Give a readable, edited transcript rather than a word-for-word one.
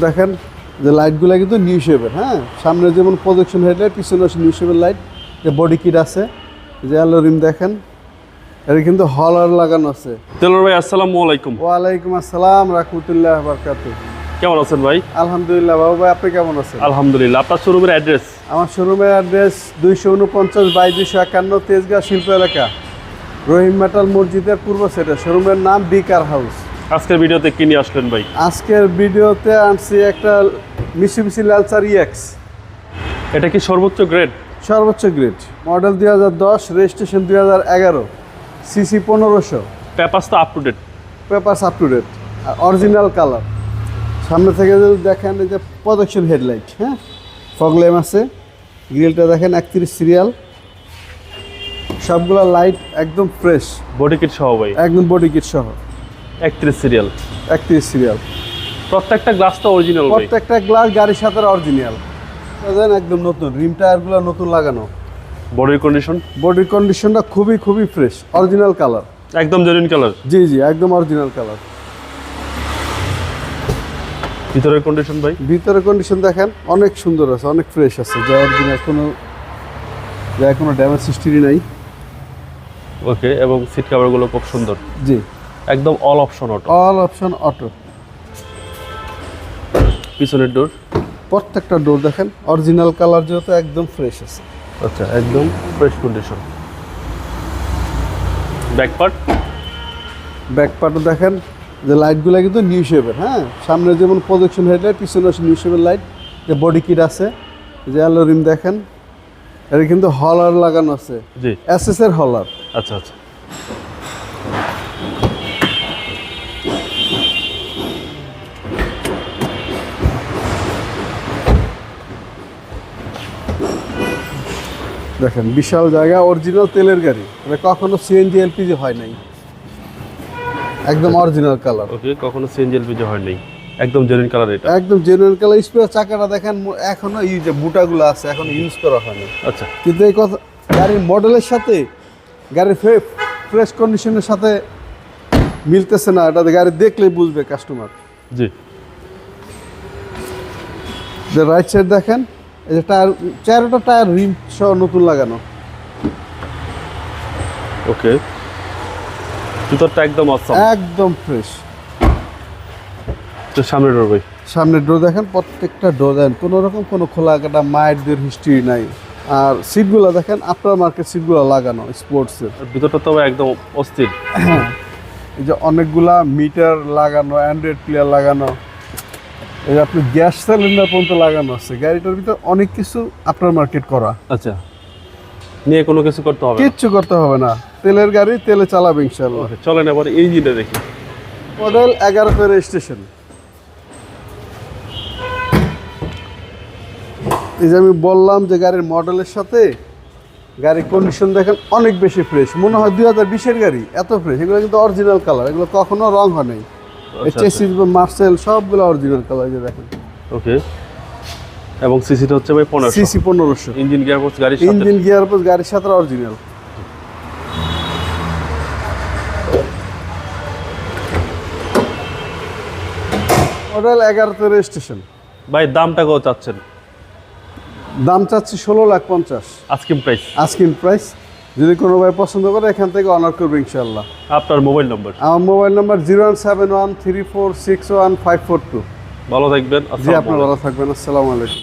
দেখেন যে লাইটগুলো কিন্তু নিউ শেপের, হ্যাঁ, সামনে যেমন প্রজেকশন হেডলাইট, পিছনে আছে নিউ শেপের লাইট, যে বডি কিট আছে, যে অ্যালো রিম দেখেন, এটা কিন্তু হলার লাগানো আছে। তেলর ভাই আসসালামু আলাইকুম। ওয়ালাইকুম আসসালাম রাহমাতুল্লাহি ওয়া বারাকাতুহু। কেমন আছেন ভাই? আলহামদুলিল্লাহ বাবু ভাই, আপনি কেমন আছেন? আলহামদুলিল্লাহ। আপনার শোরুমের অ্যাড্রেস? আমার শোরুমের অ্যাড্রেস 249/251 তেজগাঁ শিল্প এলাকা, রহিম মেটাল মসজিদের পূর্ব সাইডে। শোরুমের নাম বি কার হাউস। আজকের ভিডিওতে কি নিয়ে আসলেন ভাই? আজকের ভিডিওতে আনছি একটা মিশুবিশি ল্যান্সার EX। এটা কি সর্বোচ্চ গ্রেড? সর্বোচ্চ গ্রেড, মডেল 2010, রেজিস্ট্রেশন 2011, সিসি 1500, পেপারস তো up to date? Papers up to date, original colour. সামনে থেকে যদি দেখেন এই যে প্রজেকশন হেডলাইট, হ্যাঁ, ফগ ল্যাম্প আছে, গ্রিলটা দেখেন 31 সিরিয়াল, সবগুলা লাইট একদম ফ্রেশ, বডি কিট সহ ভাই? একদম বডি কিট সহ 31 সিরিয়াল। 31 সিরিয়াল, প্রত্যেকটা গ্লাস তো অরিজিনাল ভাই? প্রত্যেকটা গ্লাস গাড়ির সাথে অরিজিনাল, একদম নতুন, রিম টায়ারগুলো নতুন লাগানো। বডির কন্ডিশন? বডির কন্ডিশনটা খুবই খুবই ফ্রেশ, অরিজিনাল কালার, একদম জেনুইন কালার? জি জি, একদম অরিজিনাল কালার। ভিতরের কন্ডিশন ভাই? ভিতরের কন্ডিশন দেখেন অনেক সুন্দর আছে, অনেক ফ্রেশ আছে, যা অরিজিনাল, কোনো ড্যামেজ হিস্ট্রি নাই। ওকে, এবং সিট কভারগুলো খুব সুন্দর। জি, একদম all option auto? All option auto. পিছনের ডোর? প্রত্যেকটা ডোর দেখেন অরিজিনাল কালার, যেহেতু একদম ফ্রেশ আছে। আচ্ছা, একদম fresh condition. Back part? Back পার্টও দেখেন যে লাইটগুলো কিন্তু নিউ শেপের, হ্যাঁ, সামনে যেমন প্রজেকশন হেডলাইট, পিছনে আছে নিউ শেপের লাইট, যে বডি কিট আছে, যে অ্যালো রিম দেখেন, এটা কিন্তু হলার লাগানো আছে। জি, এসএস এর হলার। আচ্ছা আচ্ছা। দেখেন বিশাল জায়গা, অরিজিনাল তেলের গাড়ি, এটা কখনো সিএনজি এলপিজি হয় নাই, একদম অরিজিনাল কালার। ওকে, কখনো সিএনজি এলপিজি হয় নাই, একদম জেনুইন কালার এটা? একদম জেনুইন কালার। স্পেয়ার চাকাটা দেখেন এখনো যে বুটাগুলো আছে এখন ইউজ করা হয়নি। আচ্ছা, কিন্তু এই কথা গাড়ির মডেলের সাথে, গাড়ির ফ্রেশ কন্ডিশনের সাথে মিলতেছে না, এটা গাড়ি দেখলেই বুঝবে কাস্টমার। জি। যে রাইট সাইড দেখেন, এই যে টায়ার, চারোটা টায়ার রিম সহ নতুন লাগানো। ওকে, ভিতরটা একদম অসম, একদম ফ্রেশ। তো সামনে ডোর ভাই? সামনের ডোর দেখেন, প্রত্যেকটা ডোর দেখেন কোনো রকম কোনো খোলা কাটা মায়েরদের হিস্ট্রি নাই। আর সিটগুলো দেখেন আফটার মার্কেট সিটগুলো লাগানো স্পোর্টসের। ভিতরটা তো একদম অস্থির। এই যে অনেকগুলা মিটার লাগানো, অ্যান্ড্রয়েড প্লেয়ার লাগানো, এই যে আপনি গ্যাস সিলিন্ডার পর্যন্ত লাগানো আছে। গাড়িটার ভিতর অনেক কিছু আফটার মার্কেট করা। আচ্ছা, নিয়ে কোনো কিছু করতে হবে? কিচ্ছু করতে হবে না, তেলের গাড়ি, তেলে চালাবে ইনশাআল্লাহ। চলেন এবার ইঞ্জিনটা দেখি। Model 11 registration. এই যে আমি বললাম যে গাড়ির মডেলের সাথে গাড়ির কন্ডিশন দেখেন অনেক বেশি ফ্রেশ, মনে হয় 2020-এর গাড়ি, এত ফ্রেশ। এগুলো কিন্তু অরিজিনাল কালার, এগুলো কখনো রং হয় নাই। চেসিস বা মার্সেল সবগুলো অরিজিনাল কালার, যে দেখেন। ওকে, এবং সিসিটা হচ্ছে ভাই 1500? সিসি 1500। ইঞ্জিন গিয়ারবক্স গাড়ির সাথে? ইঞ্জিন গিয়ারবক্স গাড়ির সাথে অরিজিনাল। Model 11 registration. ভাই দামটা কত চাচ্ছেন? দাম চাচ্ছি 16,50,000 আস্কিং প্রাইস? Asking price. যদি কোনো ভাই পছন্দ করে এখান থেকে অনার করবে ইনশাআল্লাহ। আপনার মোবাইল নম্বর? আমার মোবাইল নাম্বার 01713461542। ভালো থাকবেন। জি, আপনার ভালো থাকবেন। আসসালামু আলাইকুম।